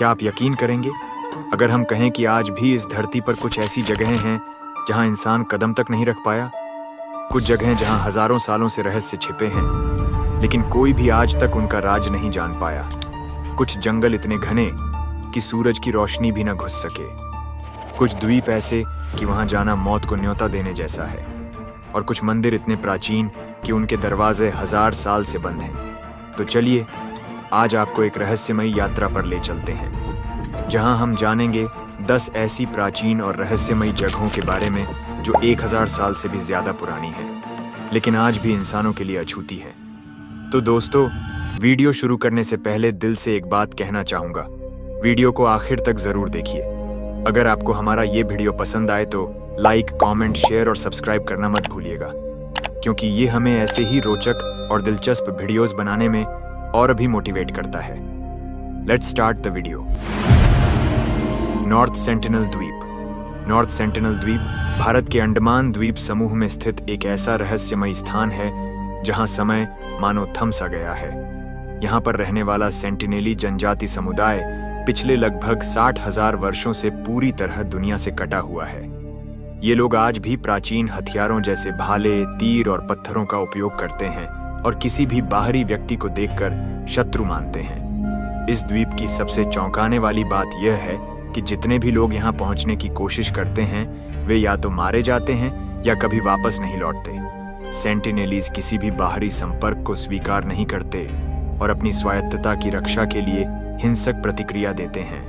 क्या आप यकीन करेंगे अगर हम कहें कि आज भी इस धरती पर कुछ ऐसी जगहें हैं जहां इंसान कदम तक नहीं रख पाया? कुछ जगहें जहां हजारों सालों से रहस्य छिपे हैं, लेकिन कोई भी आज तक उनका राज नहीं जान पाया। कुछ जंगल इतने घने कि सूरज की रोशनी भी न घुस सके। कुछ द्वीप ऐसे कि वहां जाना मौत को न्योता देने जैसा है। और कुछ मंदिर इतने प्राचीन कि उनके दरवाजे 1000 साल से बंद हैं। तो चलिए आज आपको एक रहस्यमयी यात्रा पर ले चलते हैं, जहां हम जानेंगे 10 ऐसी प्राचीन और रहस्यमयी जगहों के बारे में जो 1000 साल से भी ज्यादा पुरानी है, लेकिन आज भी इंसानों के लिए अछूती है। तो दोस्तों, वीडियो शुरू करने से पहले दिल से एक बात कहना चाहूंगा, वीडियो को आखिर तक जरूर देखिए। अगर आपको हमारा ये वीडियो पसंद आए तो लाइक, कमेंट, शेयर और सब्सक्राइब करना मत भूलिएगा, क्योंकि ये हमें ऐसे ही रोचक और दिलचस्प वीडियोस बनाने में और भी मोटिवेट करता है। Let's start the video. North sentinel द्वीप। नॉर्थ सेंटिनल द्वीप भारत के अंडमान द्वीप समूह में स्थित एक ऐसा रहस्यमयी स्थान है जहां समय मानो थम सा गया है। यहां पर रहने वाला सेंटिनेली जनजाति समुदाय पिछले लगभग 60,000 वर्षों से पूरी तरह दुनिया से कटा हुआ है। ये लोग आज भी प्राचीन हथियारों जैसे भाले, तीर और पत्थरों का उपयोग करते हैं और किसी भी बाहरी व्यक्ति को देखकर शत्रु मानते हैं। इस द्वीप की सबसे चौंकाने वाली बात यह है कि जितने भी लोग यहाँ पहुंचने की कोशिश करते हैं वे या तो मारे जाते हैं या कभी वापस नहीं लौटते। सेंटिनेलीज किसी भी बाहरी संपर्क को स्वीकार नहीं करते और अपनी स्वायत्तता की रक्षा के लिए हिंसक प्रतिक्रिया देते हैं।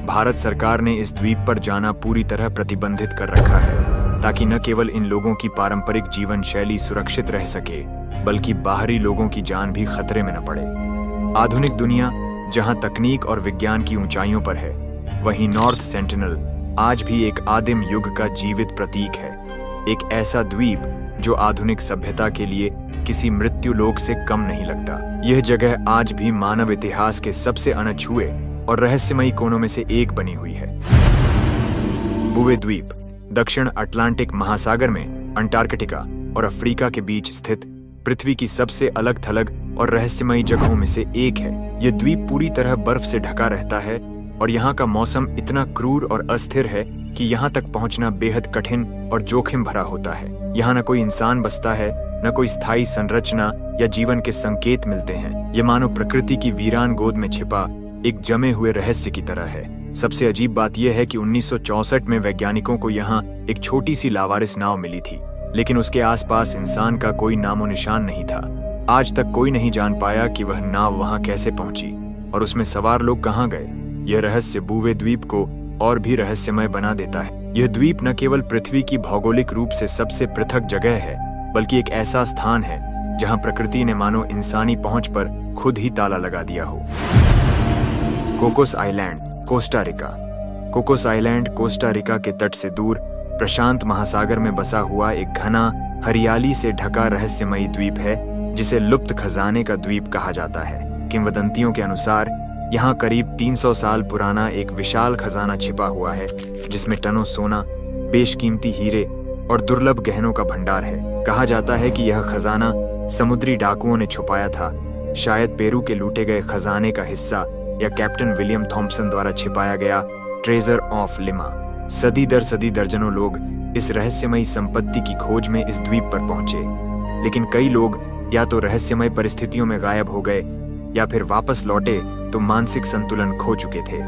भारत सरकार ने इस द्वीप पर जाना पूरी तरह प्रतिबंधित कर रखा है, ताकि न केवल इन लोगों की पारंपरिक जीवन शैली सुरक्षित रह सके, बल्कि बाहरी लोगों की जान भी खतरे में न पड़े। आधुनिक दुनिया जहां तकनीक और विज्ञान की ऊंचाइयों पर है, वहीं नॉर्थ सेंटिनल आज भी एक आदिम युग का जीवित प्रतीक है। एक ऐसा द्वीप जो आधुनिक सभ्यता के लिए किसी मृत्यु लोक से कम नहीं लगता। यह जगह आज भी मानव इतिहास के सबसे अनछुए और रहस्यमयी कोनों में से एक बनी हुई है। बुवे द्वीप दक्षिण अटलांटिक महासागर में अंटार्कटिका और अफ्रीका के बीच स्थित पृथ्वी की सबसे अलग थलग और रहस्यमयी जगहों में से एक है। यह द्वीप पूरी तरह बर्फ से ढका रहता है और यहाँ का मौसम इतना क्रूर और अस्थिर है कि यहाँ तक पहुँचना बेहद कठिन और जोखिम भरा होता है। यहाँ न कोई इंसान बसता है, न कोई स्थायी संरचना या जीवन के संकेत मिलते हैं। ये मानो प्रकृति की वीरान गोद में छिपा एक जमे हुए रहस्य की तरह है। सबसे अजीब बात यह है कि 1964 में वैज्ञानिकों को यहाँ एक छोटी सी लावारिस नाव मिली थी, लेकिन उसके आसपास इंसान का कोई नामो निशान नहीं था। आज तक कोई नहीं जान पाया कि वह नाव वहां कैसे पहुंची और उसमें सवार लोग कहां गए। यह रहस्य बुवे द्वीप को और भी रहस्यमय बना देता है। यह द्वीप न केवल पृथ्वी की भौगोलिक रूप से सबसे पृथक जगह है, बल्कि एक ऐसा स्थान है जहां प्रकृति ने मानो इंसानी पहुंच पर खुद ही ताला लगा दिया हो। Cocos island, Costa Rica. Cocos island Costa Rica के तट से दूर प्रशांत महासागर में बसा हुआ एक घना हरियाली से ढका रहस्यमयी द्वीप है, जिसे लुप्त खजाने का द्वीप कहा जाता है। किंवदंतियों के अनुसार यहाँ करीब 300 साल पुराना एक विशाल खजाना छिपा हुआ है, जिसमें टनों सोना, बेशकीमती हीरे और दुर्लभ गहनों का भंडार है। कहा जाता है कि यह खजाना समुद्री डाकुओं ने छुपाया था, शायद पेरू के लूटे गए खजाने का हिस्सा या कैप्टन विलियम थॉम्पसन द्वारा छिपाया गया ट्रेजर ऑफ लिमा। सदी दर सदी दर्जनों लोग इस रहस्यमयी संपत्ति की खोज में इस द्वीप पर पहुंचे, लेकिन कई लोग या तो रहस्यमय परिस्थितियों में गायब हो गए या फिर वापस लौटे तो मानसिक संतुलन खो चुके थे।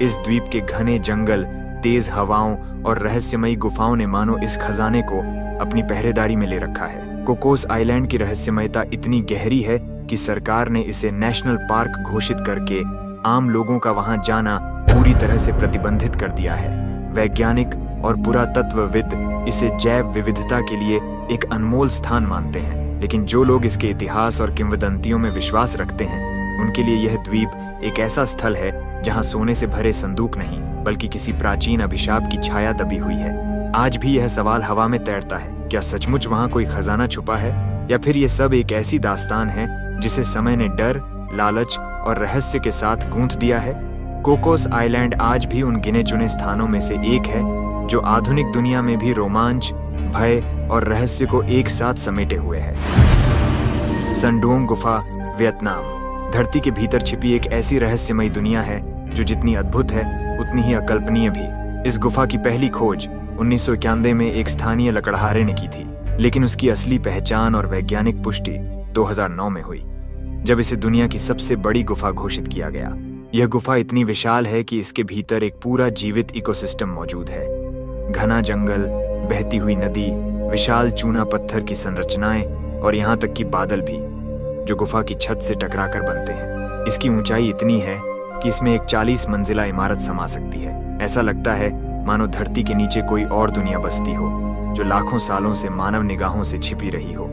इस द्वीप के घने जंगल, तेज हवाओं और रहस्यमयी गुफाओं ने मानो इस खजाने को अपनी पहरेदारी में ले रखा है। कोकोस आइलैंड की रहस्यमयता इतनी गहरी है कि सरकार ने इसे नेशनल पार्क घोषित करके आम लोगों का वहां जाना पूरी तरह से प्रतिबंधित कर दिया है। वैज्ञानिक और पुरातत्वविद इसे जैव विविधता के लिए एक अनमोल स्थान मानते हैं, लेकिन जो लोग इसके इतिहास और किंवदंतियों में विश्वास रखते हैं, उनके लिए यह द्वीप एक ऐसा स्थल है जहां सोने से भरे संदूक नहीं, बल्कि किसी प्राचीन अभिशाप की छाया दबी हुई है। आज भी यह सवाल हवा में तैरता है, क्या सचमुच वहां कोई खजाना छुपा है, या फिर यह सब एक ऐसी दास्तान है जिसे समय ने डर, लालच और रहस्य के साथ गूंथ दिया है। कोकोस आइलैंड आज भी उन गिने चुने स्थानों में से एक है जो आधुनिक दुनिया में भी रोमांच, भय और रहस्य को एक साथ समेटे हुए है। संडोंग गुफा, वियतनाम। धरती के भीतर छिपी एक ऐसी रहस्यमयी दुनिया है जो जितनी अद्भुत है उतनी ही अकल्पनीय भी। इस गुफा की पहली खोज 1991 में एक स्थानीय लकड़हारे ने की थी, लेकिन उसकी असली पहचान और वैज्ञानिक पुष्टि 2009 में हुई, जब इसे दुनिया की सबसे बड़ी गुफा घोषित किया गया। यह गुफा इतनी विशाल है कि इसके भीतर एक पूरा जीवित इकोसिस्टम मौजूद है। घना जंगल, बहती हुई नदी, विशाल चूना पत्थर की संरचनाएं और यहाँ तक कि बादल भी, जो गुफा की छत से टकराकर बनते हैं। इसकी ऊंचाई इतनी है कि इसमें एक 40 मंजिला इमारत समा सकती है। ऐसा लगता है मानो धरती के नीचे कोई और दुनिया बसती हो, जो लाखों सालों से मानव निगाहों से छिपी रही हो।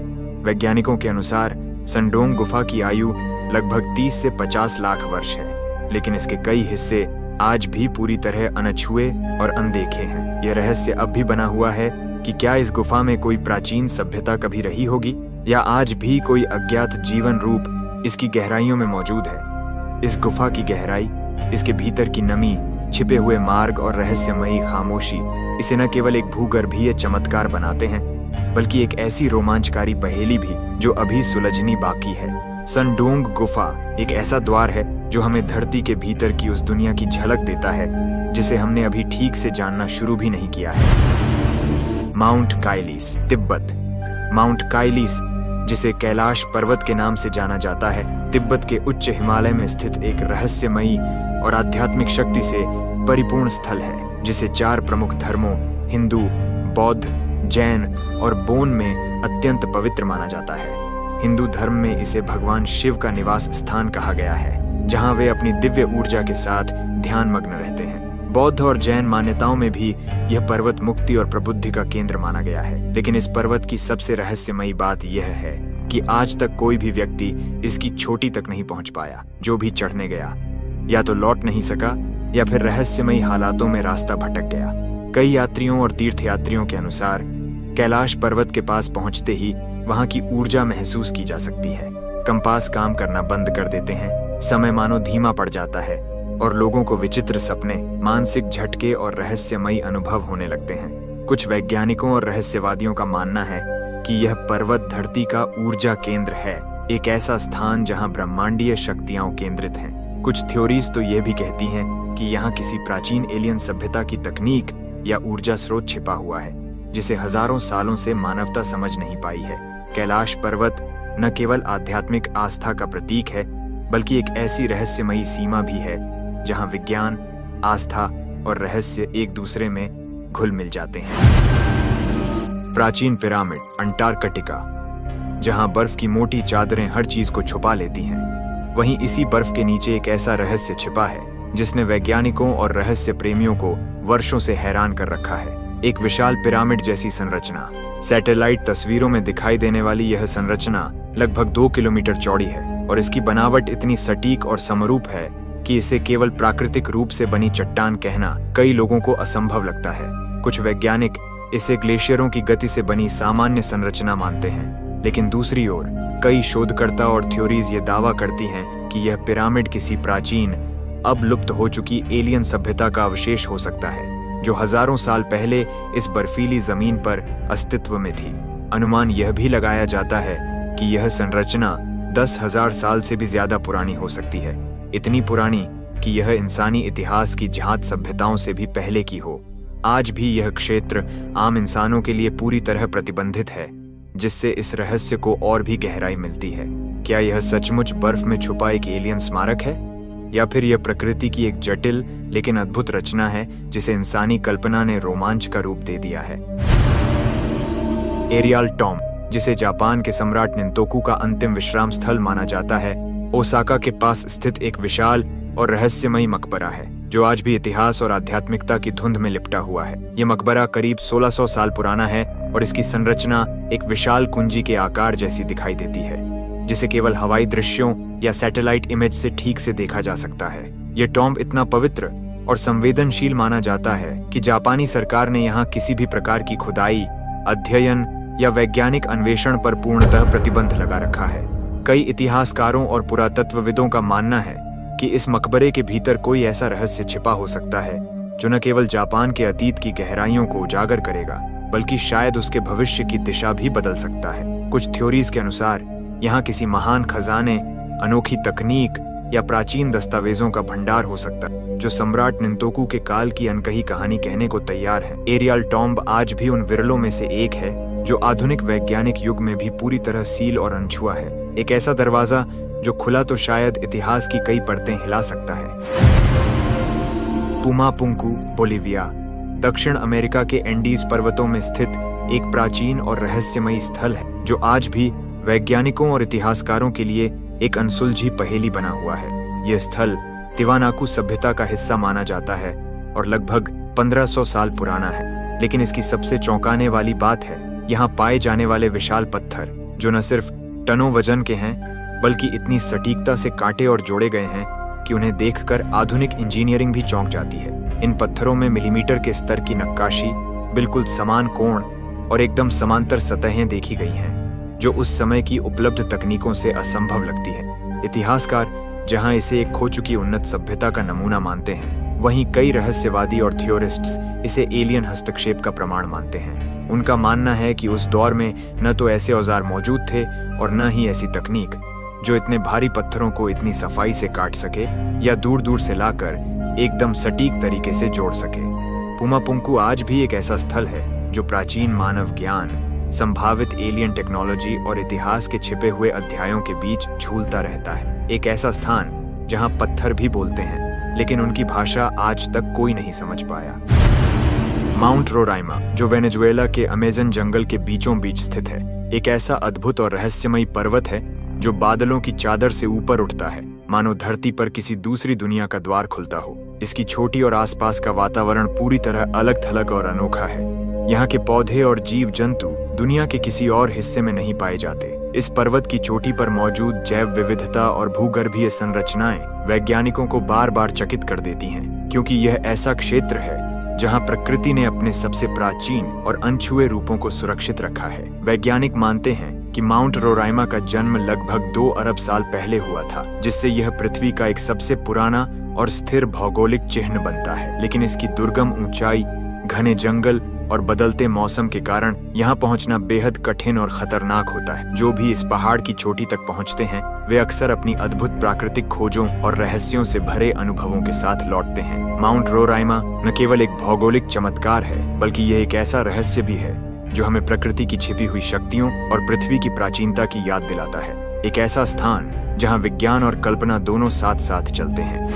वैज्ञानिकों के अनुसार संडोंग गुफा की आयु लगभग 30 से 50 लाख वर्ष है, लेकिन इसके कई हिस्से आज भी पूरी तरह अनछुए और अनदेखे हैं। यह रहस्य अब भी बना हुआ है कि क्या इस गुफा में कोई प्राचीन सभ्यता कभी रही होगी, या आज भी कोई अज्ञात जीवन रूप इसकी गहराइयों में मौजूद है। इस गुफा की गहराई, इसके भीतर की नमी, छिपे हुए मार्ग और रहस्यमयी खामोशी इसे न केवल एक भूगर्भीय चमत्कार बनाते हैं, बल्कि एक ऐसी रोमांचकारी पहेली भी जो अभी सुलझनी बाकी है। संडोंग गुफा एक ऐसा द्वार है जो हमें धरती के भीतर की उस दुनिया की झलक देता है जिसे हमने अभी ठीक से जानना शुरू भी नहीं किया है। माउंट काइलिस, तिब्बत। माउंट काइलिस, जिसे कैलाश पर्वत के नाम से जाना जाता है, तिब्बत के उच्च हिमालय में स्थित एक रहस्यमयी और आध्यात्मिक शक्ति से परिपूर्ण स्थल है, जिसे 4 प्रमुख धर्मों हिंदू, बौद्ध, जैन और बोन में अत्यंत पवित्र माना जाता है। हिंदू धर्म में इसे भगवान शिव का निवास स्थान कहा गया है, जहां वे अपनी दिव्य ऊर्जा के साथ ध्यान मग्न रहते हैं। बौद्ध और जैन मान्यताओं में भी यह पर्वत मुक्ति और प्रबुद्धि का केंद्र माना गया है। लेकिन इस पर्वत की सबसे रहस्यमयी बात यह है कि आज तक कोई भी व्यक्ति इसकी चोटी तक नहीं पहुंच पाया। जो भी चढ़ने गया या तो लौट नहीं सका या फिर रहस्यमयी हालातों में रास्ता भटक गया। कई यात्रियों और तीर्थयात्रियों के अनुसार कैलाश पर्वत के पास पहुंचते ही वहां की ऊर्जा महसूस की जा सकती है। कंपास काम करना बंद कर देते हैं, समय मानो धीमा पड़ जाता है और लोगों को विचित्र सपने, मानसिक झटके और रहस्यमयी अनुभव होने लगते हैं। कुछ वैज्ञानिकों और रहस्यवादियों का मानना है कि यह पर्वत धरती का ऊर्जा केंद्र है, एक ऐसा स्थान जहां ब्रह्मांडीय शक्तियां केंद्रित हैं। कुछ थ्योरीज तो यह भी कहती हैं कि यहाँ किसी प्राचीन एलियन सभ्यता की तकनीक या ऊर्जा स्रोत छिपा हुआ है, जिसे हजारों सालों से मानवता समझ नहीं पाई है। कैलाश पर्वत न केवल आध्यात्मिक आस्था का प्रतीक है, बल्कि एक ऐसी रहस्यमयी सीमा भी है जहां विज्ञान, आस्था और रहस्य एक दूसरे में घुल मिल जाते हैं। प्राचीन पिरामिड, अंटार्कटिका, जहां बर्फ की मोटी चादरें हर चीज को छुपा लेती हैं, वहीं इसी बर्फ के नीचे एक ऐसा रहस्य छिपा है जिसने वैज्ञानिकों और रहस्य प्रेमियों को वर्षों से हैरान कर रखा है। एक विशाल पिरामिड जैसी संरचना। सैटेलाइट तस्वीरों में दिखाई देने वाली यह संरचना लगभग 2 किलोमीटर चौड़ी है और इसकी बनावट इतनी सटीक और समरूप है कि इसे केवल प्राकृतिक रूप से बनी चट्टान कहना कई लोगों को असंभव लगता है। कुछ वैज्ञानिक इसे ग्लेशियरों की गति से बनी सामान्य संरचना मानते हैं, लेकिन दूसरी ओर कई शोधकर्ता और थ्योरीज ये दावा करती हैं कि यह पिरामिड किसी प्राचीन, अब लुप्त हो चुकी एलियन सभ्यता का अवशेष हो सकता है, जो हजारों साल पहले इस बर्फीली जमीन पर अस्तित्व में थी। अनुमान यह भी लगाया जाता है कि यह संरचना 10,000 साल से भी ज्यादा पुरानी हो सकती है, इतनी पुरानी कि यह इंसानी इतिहास की जहाज सभ्यताओं से भी पहले की हो। आज भी यह क्षेत्र आम इंसानों के लिए पूरी तरह प्रतिबंधित है, जिससे इस रहस्य को और भी गहराई मिलती है। क्या यह सचमुच बर्फ में छुपा एक एलियन स्मारक है, या फिर यह प्रकृति की एक जटिल लेकिन अद्भुत रचना है जिसे इंसानी कल्पना ने रोमांच का रूप दे दिया है। एरियल टॉम्ब, जिसे जापान के सम्राट निंतोकू का अंतिम विश्राम स्थल माना जाता है, ओसाका के पास स्थित एक विशाल और रहस्यमयी मकबरा है जो आज भी इतिहास और आध्यात्मिकता की धुंध में लिपटा हुआ है। यह मकबरा करीब 1600 साल पुराना है और इसकी संरचना एक विशाल कुंजी के आकार जैसी दिखाई देती है, जिसे केवल हवाई दृश्यों या सैटेलाइट इमेज से ठीक से देखा जा सकता है। यह टॉम्ब इतना पवित्र और संवेदनशील माना जाता है कि जापानी सरकार ने यहाँ किसी भी प्रकार की खुदाई, अध्ययन या वैज्ञानिक अन्वेषण पर पूर्णतः प्रतिबंध लगा रखा है। कई इतिहासकारों और पुरातत्वविदों का मानना है कि इस मकबरे के भीतर कोई ऐसा रहस्य छिपा हो सकता है जो न केवल जापान के अतीत की गहराइयों को उजागर करेगा, बल्कि शायद उसके भविष्य की दिशा भी बदल सकता है। कुछ थ्योरीज के अनुसार यहाँ किसी महान खजाने, अनोखी तकनीक या प्राचीन दस्तावेजों का भंडार हो सकता है। जो सम्राट निंतोकू के काल की अनकही कहानी कहने को तैयार है। एरियल टॉम्ब आज भी उन विरलों में से एक है जो आधुनिक वैज्ञानिक युग में भी पूरी तरह सील और अनछुआ है। एक ऐसा दरवाजा जो खुला तो शायद इतिहास की कई परतें हिला सकता है। पुमापुंकू, बोलिविया, दक्षिण अमेरिका के एंडीज पर्वतों में स्थित एक प्राचीन और रहस्यमयी स्थल है जो आज भी वैज्ञानिकों और इतिहासकारों के लिए एक अनसुलझी पहेली बना हुआ है। यह स्थल तिवानाकू सभ्यता का हिस्सा माना जाता है और लगभग 1500 साल पुराना है। लेकिन इसकी सबसे चौंकाने वाली बात है यहाँ पाए जाने वाले विशाल पत्थर, जो न सिर्फ टनों वजन के हैं बल्कि इतनी सटीकता से काटे और जोड़े गए हैं कि उन्हें देखकर आधुनिक इंजीनियरिंग भी चौंक जाती है। इन पत्थरों में मिलीमीटर के स्तर की नक्काशी, बिल्कुल समान कोण और एकदम समांतर सतहें देखी गई हैं, जो उस समय की उपलब्ध तकनीकों से असंभव लगती है। इतिहासकार जहां इसे एक खो चुकी उन्नत सभ्यता का नमूना मानते हैं, वहीं कई रहस्यवादी और थियोरिस्ट्स इसे एलियन हस्तक्षेप का प्रमाण मानते हैं। उनका मानना है कि उस दौर में न तो ऐसे औजार मौजूद थे और न ही ऐसी तकनीक जो इतने भारी पत्थरों को इतनी सफाई से काट सके या दूर दूर से लाकर एकदम सटीक तरीके से जोड़ सके। पुमापुंकू आज भी एक ऐसा स्थल है जो प्राचीन मानव ज्ञान, संभावित एलियन टेक्नोलॉजी और इतिहास के छिपे हुए अध्यायों के बीच झूलता रहता है। एक ऐसा स्थान जहां पत्थर भी बोलते हैं, लेकिन उनकी भाषा आज तक कोई नहीं समझ पाया। माउंट रोराइमा, जो वेनेजुएला के अमेज़न जंगल के बीचों बीच स्थित है, एक ऐसा अद्भुत और रहस्यमयी पर्वत है जो बादलों की चादर से ऊपर उठता है, मानो धरती पर किसी दूसरी दुनिया का द्वार खुलता हो। इसकी छोटी और आसपास का वातावरण पूरी तरह अलग थलग और अनोखा है। यहाँ के पौधे और जीव जंतु दुनिया के किसी और हिस्से में नहीं पाए जाते। इस पर्वत की चोटी पर मौजूद जैव विविधता और भूगर्भीय संरचनाएं वैज्ञानिकों को बार बार चकित कर देती हैं, क्योंकि यह ऐसा क्षेत्र है जहां प्रकृति ने अपने सबसे प्राचीन और अनछुए रूपों को सुरक्षित रखा है। वैज्ञानिक मानते हैं कि माउंट रोराइमा का जन्म लगभग 2 अरब साल पहले हुआ था, जिससे यह पृथ्वी का एक सबसे पुराना और स्थिर भौगोलिक चिन्ह बनता है। लेकिन इसकी दुर्गम ऊंचाई, घने जंगल और बदलते मौसम के कारण यहाँ पहुँचना बेहद कठिन और खतरनाक होता है। जो भी इस पहाड़ की चोटी तक पहुँचते हैं, वे अक्सर अपनी अद्भुत प्राकृतिक खोजों और रहस्यों से भरे अनुभवों के साथ लौटते हैं। माउंट रोराइमा न केवल एक भौगोलिक चमत्कार है, बल्कि यह एक ऐसा रहस्य भी है जो हमें प्रकृति की छिपी हुई शक्तियों और पृथ्वी की प्राचीनता की याद दिलाता है। एक ऐसा स्थान जहाँ विज्ञान और कल्पना दोनों साथ साथ चलते हैं।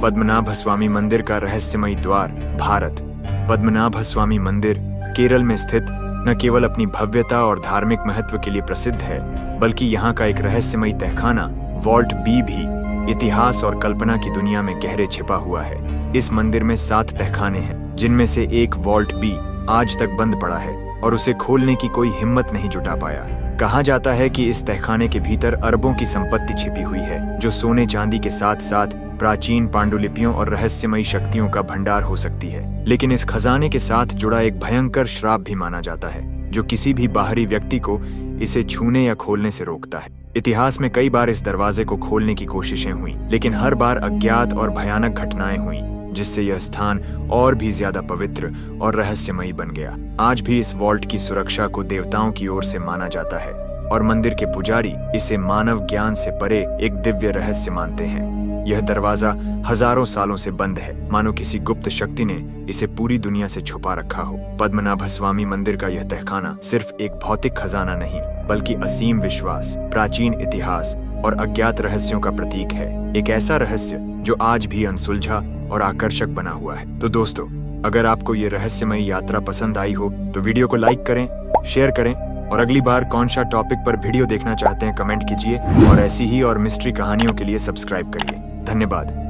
पद्मनाभ स्वामी मंदिर का रहस्यमयी द्वार, भारत। पद्मनाभ स्वामी मंदिर केरल में स्थित न केवल अपनी भव्यता और धार्मिक महत्व के लिए प्रसिद्ध है, बल्कि यहाँ का एक रहस्यमयी तहखाना वॉल्ट बी भी इतिहास और कल्पना की दुनिया में गहरे छिपा हुआ है। इस मंदिर में 7 तहखाने हैं, जिनमें से एक वॉल्ट बी आज तक बंद पड़ा है और उसे खोलने की कोई हिम्मत नहीं जुटा पाया। कहा जाता है कि इस तहखाने के भीतर अरबों की संपत्ति छिपी हुई है, जो सोने चांदी के साथ साथ प्राचीन पांडुलिपियों और रहस्यमयी शक्तियों का भंडार हो सकती है। लेकिन इस खजाने के साथ जुड़ा एक भयंकर श्राप भी माना जाता है, जो किसी भी बाहरी व्यक्ति को इसे छूने या खोलने से रोकता है। इतिहास में कई बार इस दरवाजे को खोलने की कोशिशें हुई, लेकिन हर बार अज्ञात और भयानक घटनाएं हुई, जिससे यह स्थान और भी ज्यादा पवित्र और रहस्यमयी बन गया। आज भी इस वॉल्ट की सुरक्षा को देवताओं की ओर से माना जाता है और मंदिर के पुजारी इसे मानव ज्ञान से परे एक दिव्य रहस्य मानते हैं। यह दरवाजा हजारों सालों से बंद है, मानो किसी गुप्त शक्ति ने इसे पूरी दुनिया से छुपा रखा हो। पद्मनाभ स्वामी मंदिर का यह तहखाना सिर्फ एक भौतिक खजाना नहीं, बल्कि असीम विश्वास, प्राचीन इतिहास और अज्ञात रहस्यों का प्रतीक है। एक ऐसा रहस्य जो आज भी अनसुलझा और आकर्षक बना हुआ है। तो दोस्तों, अगर आपको ये रहस्यमयी यात्रा पसंद आई हो तो वीडियो को लाइक करें, शेयर करें और अगली बार कौन सा टॉपिक पर वीडियो देखना चाहते हैं कमेंट कीजिए और ऐसी ही और मिस्ट्री कहानियों के लिए सब्सक्राइब करिए। धन्यवाद।